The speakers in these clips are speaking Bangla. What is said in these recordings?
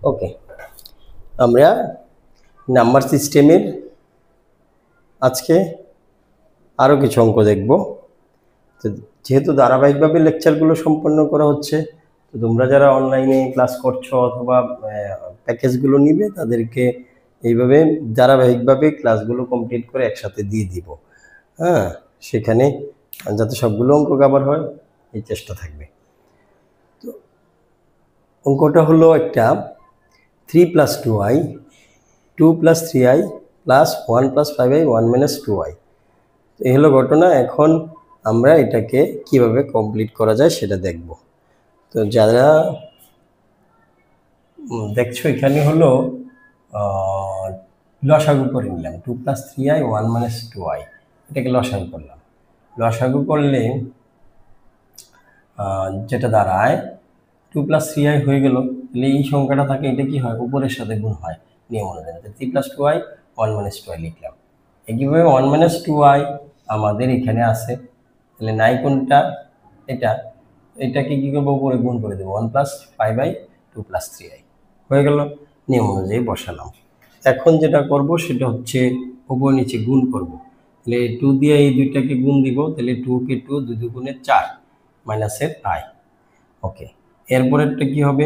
ওকে, আমরা নাম্বার সিস্টেমের আজকে আরও কিছু অঙ্ক দেখব। তো যেহেতু ধারাবাহিকভাবে লেকচারগুলো সম্পন্ন করা হচ্ছে, তো তোমরা যারা অনলাইনে ক্লাস করছো অথবা প্যাকেজগুলো নিবে তাদেরকে এইভাবে ধারাবাহিকভাবে ক্লাসগুলো কমপ্লিট করে একসাথে দিয়ে দিব। হ্যাঁ, সেখানে যাতে সবগুলো অঙ্ক কভার হয় এই চেষ্টা থাকবে। তো অঙ্কটা হলো একটা 3 + 2i 2 + 3i + 1 + 5i 1 - 2i। এই হলো ঘটনা। এখন আমরা এটাকে কিভাবে কমপ্লিট করা যায় সেটা দেখব। তো যারা দেখছো এখানে হলো লসাগু করে নিলাম 2 + 3i 1 - 2i, এটাকে লসাগু করলাম। লসাগু করলে যেটা দাঁড়ায় 2 + 3i হয়ে গেল। তাহলে এই সংখ্যাটা থাকে, এটা কি হয় উপরের সাথে গুণ হয় নিয়ম অনুযায়ী। 3 + 2i 1 - 2i লিখলাম। একইভাবে 1 - 2i আমাদের এখানে আছে, তাহলে নাই কোনটা? এটাকে কি করবো উপরে গুণ করে দেবো 1 + 5i 2 + 3i হয়ে গেল। নিয়ম অনুযায়ী বসালাম। এখন যেটা করব সেটা হচ্ছে উপর নিচে গুণ করব। তাহলে 2 দিয়ে এই দুইটাকে গুণ দিব, তাহলে 2 কে 2 2 দুগুণে 4 মাইনাসের i। ওকে, এরপরেরটা কি হবে?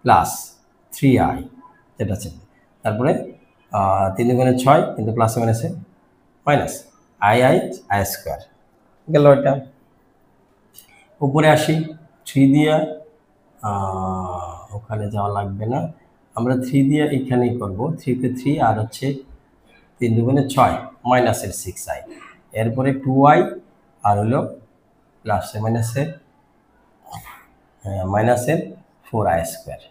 প্লাস 3i যেটা ছিল, তারপরে 3 দুগুণে 6 কিন্তু প্লাসে মাইনাসে মাইনাস i স্কোয়ার গেল। এটা উপরে আসি 3 দিয়া, ওখানে যাওয়া লাগবে না, আমরা 3 দিয়ে এখানেই করব। 3 তে 3 আর হচ্ছে 3 দুগুণে 6 মাইনাসের 6i, এরপরে 2i আর হলো প্লাসে মাইনাসের 4i স্কোয়ার।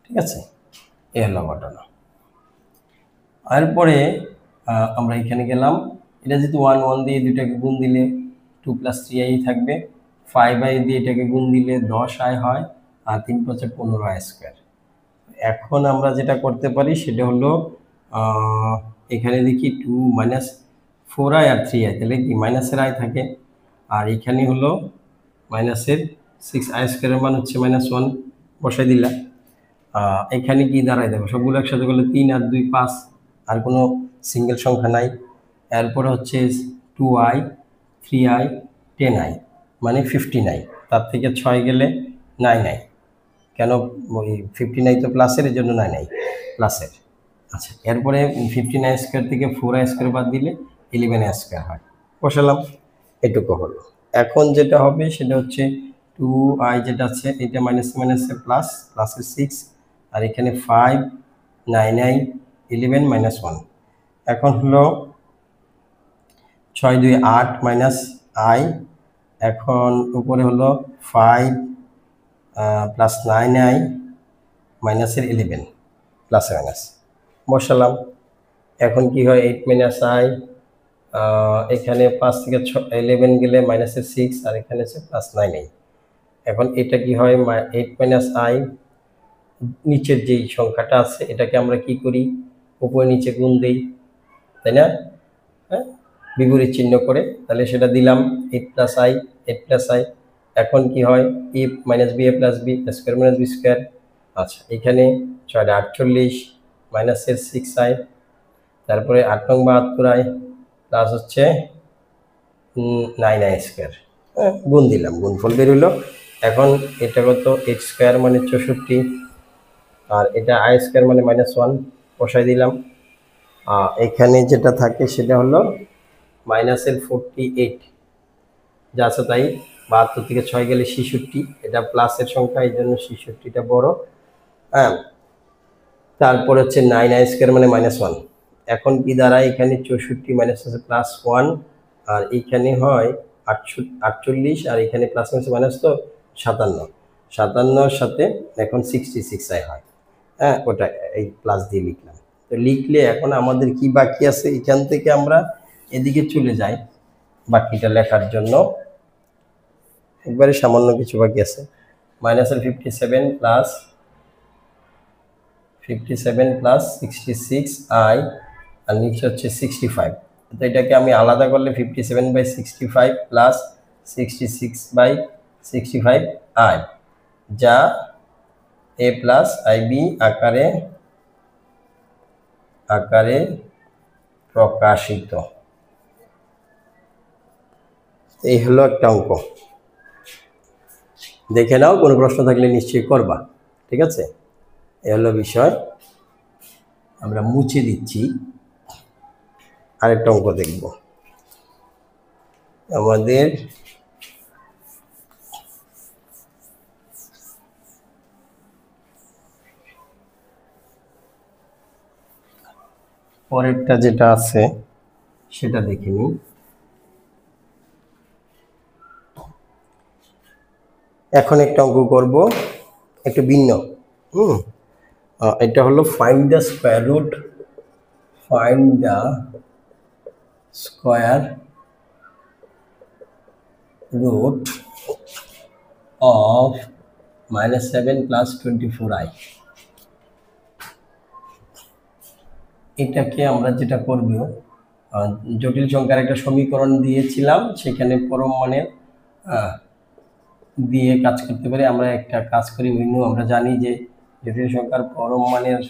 ঠিক আছে, এ হলো ঘটনা। এরপরে আমরা এখানে গেলাম, এটা যেহেতু 1 1 দিয়ে দুইটাকে গুণ দিলে 2 + 3i থাকবে, 5i দিয়ে এটাকে গুণ দিলে 10i হয়, আর 3 × 5 = 15i স্কোয়ার। এখন আমরা যেটা করতে পারি সেটা হলো এখানে দেখি 2 - 4i আর 3i, তাহলে কি মাইনাসের i থাকে, আর এখানে হলো মাইনাসের 6i স্কোয়ারের মান হচ্ছে -1 বসাই দিলা। এখানে কি দাঁড়ায় দেখো, সবগুলো একসাথে করলে 3 আর 2 5, আর কোনো সিঙ্গেল সংখ্যা নাই। এরপরে হচ্ছে 2i 3i 10i মানে 15i, তার থেকে 6 গেলে 9i। কেন? ওই 15i তো প্লাসের, এই জন্য 9i প্লাসের। আচ্ছা, এরপরে 15i স্কোয়ার থেকে 4i স্কোয়ার বাদ দিলে 11i স্কোয়ার হয়, বসালাম। এটুকু হলো। এখন যেটা হবে সেটা হচ্ছে 2i যেটা আছে এটা মাইনাসে মাইনাসে প্লাস, প্লাসের 6, আর এখানে 5 9i 11 -1। এখন হলো 6 2 8 মাইনাস i, এখন উপরে হলো 5 প্লাস 9i মাইনাসের 11 প্লাসে মাইনাস বসালাম। এখন কি হয় 8 - i, এখানে 5 থেকে 11 গেলে মাইনাসের 6, আর এখানে হচ্ছে প্লাস 9i। এখন এটা কি হয় 8 - i, নিচের যেই সংখ্যাটা আছে এটাকে আমরা কি করি উপরে নিচে গুণ দেই, তাই না? হ্যাঁ, বিপরীত চিহ্ন করে, তাহলে সেটা দিলাম 8 + i 8 + i। এখন কি হয় a - b a + b square - b square. আচ্ছা, এখানে 6 48 মাইনাসের 6i, তারপরে 8 নং 72i প্লাস হচ্ছে 9i স্কোয়ার। গুণ দিলাম, গুণফল বের হইল। এখন এটা কত x স্কোয়ার মানে 64, আর এটা i স্কোয়ার মানে -1 বসাই দিলাম। এখানে যেটা থাকে সেটা হলো মাইনাসের 48, যা আছে তাই। 72 থেকে 6 গেলে 66, এটা প্লাসের সংখ্যা এই জন্য 66টা বড়। হ্যাঁ, তারপর হচ্ছে 9i স্কোয়ার মানে -1। এখন কি দাঁড়ায় এখানে 64 মাইনাস আছে +1, আর এইখানে হয় 48, আর এখানে প্লাস আছে মাইনাস, তো 57। 57 সাথে এখন 66i হয়। হ্যাঁ, ওটা এই প্লাস দিয়ে লিখলাম। তো লিখলে এখন আমাদের কি বাকি আছে, এখান থেকে আমরা এদিকে চলে যাই বাকিটা লেখার জন্য। একবারে সামান্য কিছু বাকি আছে, মাইনাসের 57 প্লাস 66i, আর নিচে হচ্ছে 65। তো এটাকে আমি আলাদা করলে 57/65 প্লাস 66/65i, যা এ প্লাস আইবি আকারে আকারে প্রকাশিত। এই হলো একটা অঙ্ক, দেখে নাও, কোনো প্রশ্ন থাকলে নিশ্চয়ই করবা। ঠিক আছে, এই হলো বিষয়। আমরা মুছে দিচ্ছি, আরেকটা অঙ্ক দেখব। আমাদের পরেরটা যেটা আছে সেটা দেখে নিই। এখন একটা অঙ্ক করব একটু ভিন্ন। এটা হলো find the square root, find the square root of -7 + 24i। এটাকে আমরা যেটা করব, জটিল সংখ্যার একটা সমীকরণ দিয়েছিলাম, সেখানে পরম মানের দিয়ে কাজ করতে পারি। আমরা একটা কাজ করি উইনো, আমরা জানি যে জটিল সংখ্যার পরম মানের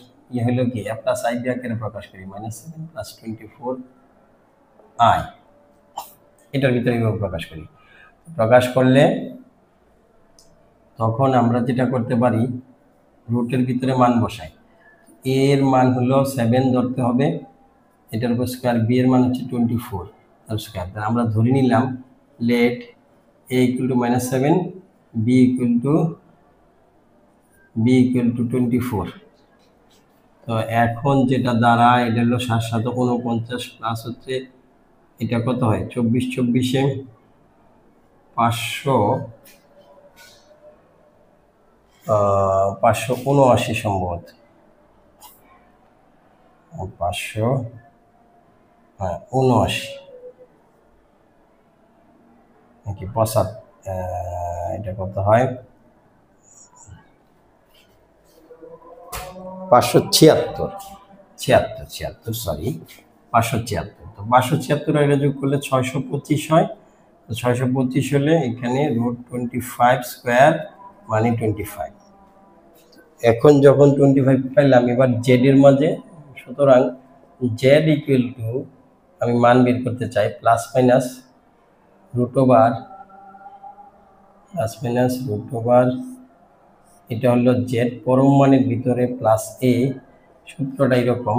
হলো কি a + i আকারে প্রকাশ করি, -7 + 24i, এটার ভিতরে এইভাবে প্রকাশ করি। প্রকাশ করলে তখন আমরা যেটা করতে পারি, রুটের ভিতরে মান বসাই। a এর মান হলো 7 ধরতে হবে, এটার উপর স্কয়ার, b এর মান হচ্ছে 24 তার স্কয়ার। আমরা ধরে নিলাম লেট a = -7, b = 24। তো এখন যেটা দাঁড়ায় এটা হলো 7 × 7 = 49 প্লাস হচ্ছে এটা কত হয় 24 24 এ 579 সম্ভবত, 579 নাকি 75, এটা কত হয় 576, 76 সরি 576। তো 576 এটা যোগ করলে 625 হয়। তো 625 হলে এখানে √25 স্কয়ার মানে 25। এখন যখন 25 পাইলাম, এবার জেড এর মাঝে, সুতরাং জেড ইকুয়াল টু, আমি মান বের করতে চাই প্লাস মাইনাস √ এটা হলো জেড পরম মানের ভিতরে প্লাস এ। সূত্রটা এরকম,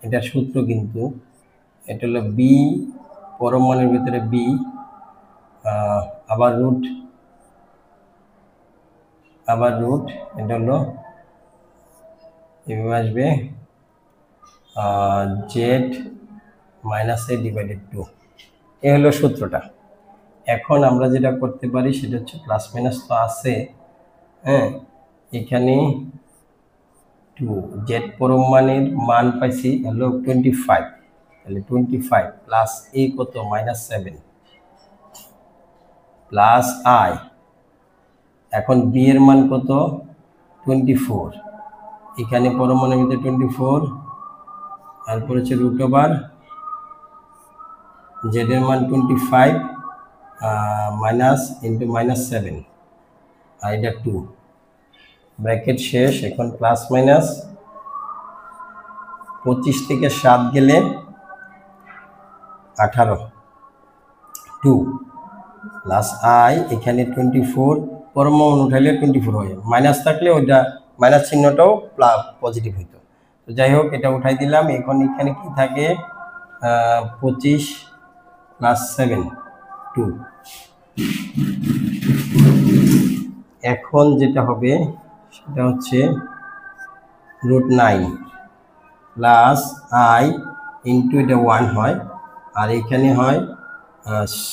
এটা সূত্র কিন্তু এটা হলো বি পরম মানের ভিতরে বি, আবার রুট এটা হলো এভাবে আসবে জেড -a/2, এই হলো সূত্রটা। এখন আমরা যেটা করতে পারি সেটা হচ্ছে প্লাস মাইনাস তো আছে, হ্যাঁ, এখানে 2 জেড পরম মানের মান পাইছি হলো 25, তাহলে 25 প্লাস এ কত -7 প্লাস আই। এখন বি এর মান কত 24, এখানে পরম মানের ভিতরে 24, তারপর হচ্ছে √ জেড এর মান 25 মাইনাস ইন্টু -7 আর এটা 2, ব্র্যাকেট শেষ। এখন প্লাস মাইনাস 25 থেকে 7 গেলে 18, 2 প্লাস আই, এখানে 24 পরম মান উঠাইলে 24 হয়, মাইনাস থাকলে ওইটা মাইনাস চিহ্নটাও পজিটিভ হইতো। তো যাই হোক, এটা উঠাই দিলাম। এখন এখানে কি থাকে 25 + 7 2। এখন যেটা হবে সেটা হচ্ছে √9 প্লাস আই ইন্টু এটা 1 হয়, আর এখানে হয়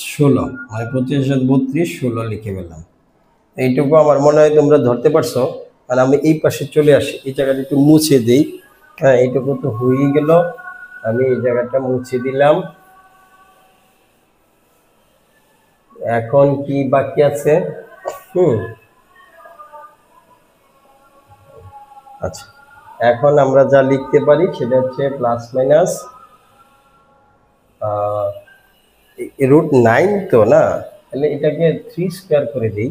16, মানে 25 × 32 16 লিখে ফেললাম। এইটুকু আমার মনে হয় তোমরা ধরতে পারছো। আর আমি এই পাশে চলে আসি, এই জায়গাটা একটু মুছে দিই। হ্যাঁ, এইটুকু তো হয়েই গেল, আমি এই জায়গাটা মুছে দিলাম। এখন কি বাকি আছে? আচ্ছা, এখন আমরা যা লিখতে পারি সেটা হচ্ছে প্লাস মাইনাস √9 তো না, তাহলে এটাকে 3 স্কয়ার করে দিই,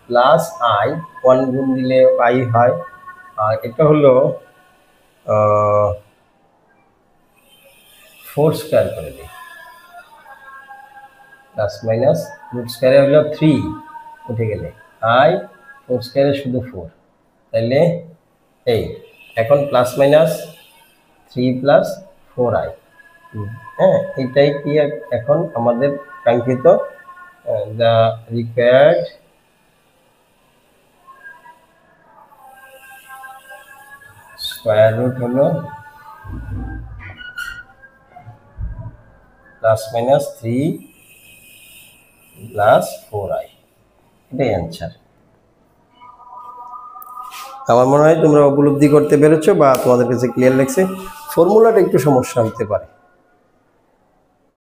প্লাস আই 1 গুণ দিলে আই হয়, আর এটা হলো 4 স্কয়ার করে দিই, প্লাস মাইনাস রুট স্কয়ারে হলো 3 উঠে গেলে i, 4 স্কয়ারে শুধু 4, তাহলে এই এখন প্লাস মাইনাস 3 প্লাস 4i। হ্যাঁ, এটাই কি এখন আমাদের কাঙ্ক্ষিত দ্য রিকোয়ার্ড স্কয়ার রুট হলো প্লাস মাইনাস 3 প্লাস 4i, এটাই অ্যান্সার। আমার মনে হয় তোমরা উপলব্ধি করতে পেরেছো বা তোমাদের কাছে ক্লিয়ার লাগছে। ফর্মুলাটা একটু সমস্যা হতে পারে।